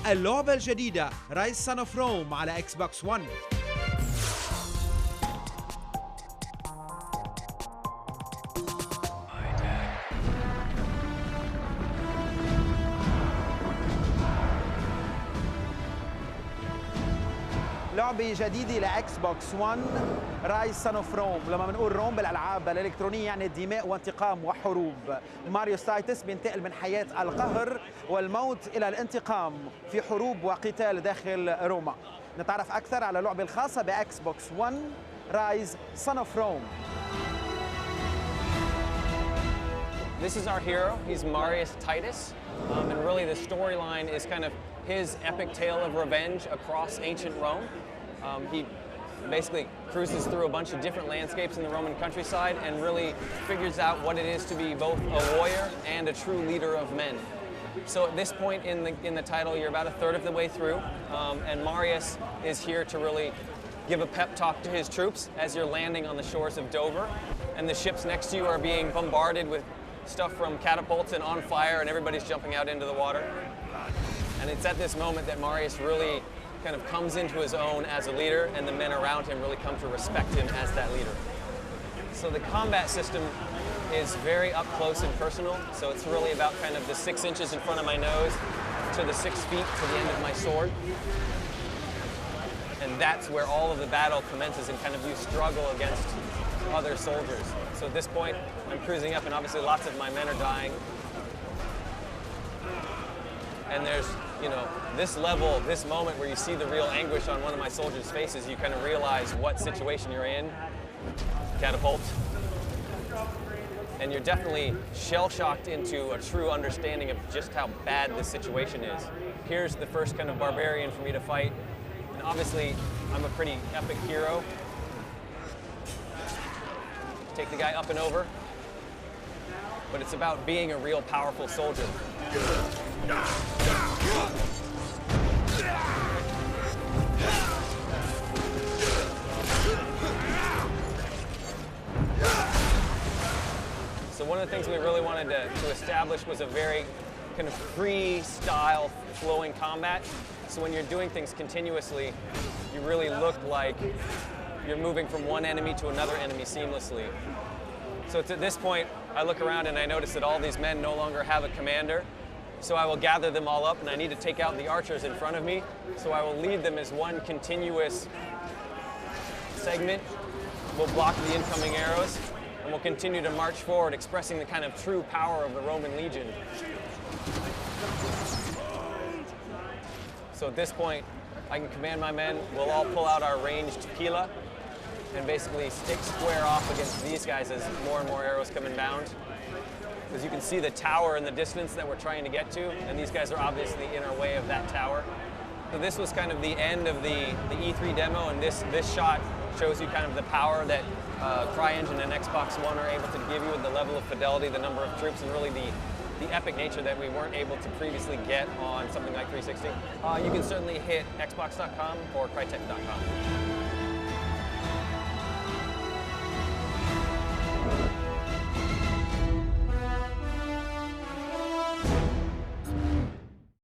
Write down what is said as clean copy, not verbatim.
اللعبة الجديدة رايس Son of Rome على اكس بوكس 1. لعبة جديدة لإكس بوكس 1 رايس سان اوف روم. لما بنقول روم بالألعاب الإلكترونية يعني دماء وانتقام وحروب. ماريو ستايتس بينتقل من حياة القهر والموت إلى الانتقام في حروب وقتال داخل روما. نتعرف أكثر على اللعبة الخاصة بإكس بوكس 1 رايز سان اوف روم. This is our hero. He's Marius Titus, and really the storyline is kind of his epic tale of revenge across ancient Rome. He basically cruises through a bunch of different landscapes in the Roman countryside and really figures out what it is to be both a warrior and a true leader of men. So at this point in the title, you're about a third of the way through, and Marius is here to really give a pep talk to his troops as you're landing on the shores of Dover, and the ships next to you are being bombarded with stuff from catapults and on fire, and everybody's jumping out into the water. And it's at this moment that Marius really kind of comes into his own as a leader, and the men around him really come to respect him as that leader. So the combat system is very up close and personal, so it's really about kind of the 6 inches in front of my nose to the 6 feet to the end of my sword. And that's where all of the battle commences, and kind of you struggle against other soldiers. So at this point, I'm cruising up, and obviously lots of my men are dying. And there's, you know, this level, this moment where you see the real anguish on one of my soldiers' faces, you kind of realize what situation you're in. Catapult. And you're definitely shell-shocked into a true understanding of just how bad this situation is. Here's the first kind of barbarian for me to fight. And obviously, I'm a pretty epic hero. Take the guy up and over. But it's about being a real powerful soldier. So one of the things we really wanted to establish was a very kind of freestyle, flowing combat. So when you're doing things continuously, you really look like you're moving from one enemy to another enemy seamlessly. So at this point, I look around and I notice that all these men no longer have a commander. So I will gather them all up, and I need to take out the archers in front of me. So I will lead them as one continuous segment. We'll block the incoming arrows, and we'll continue to march forward, expressing the kind of true power of the Roman legion. So at this point, I can command my men. We'll all pull out our ranged pila and basically stick square off against these guys as more and more arrows come inbound. As you can see the tower in the distance that we're trying to get to, and these guys are obviously in our way of that tower. So this was kind of the end of the E3 demo, and this shot shows you kind of the power that CryEngine and Xbox One are able to give you, with the level of fidelity, the number of troops, and really the epic nature that we weren't able to previously get on something like 360. You can certainly hit xbox.com or crytek.com.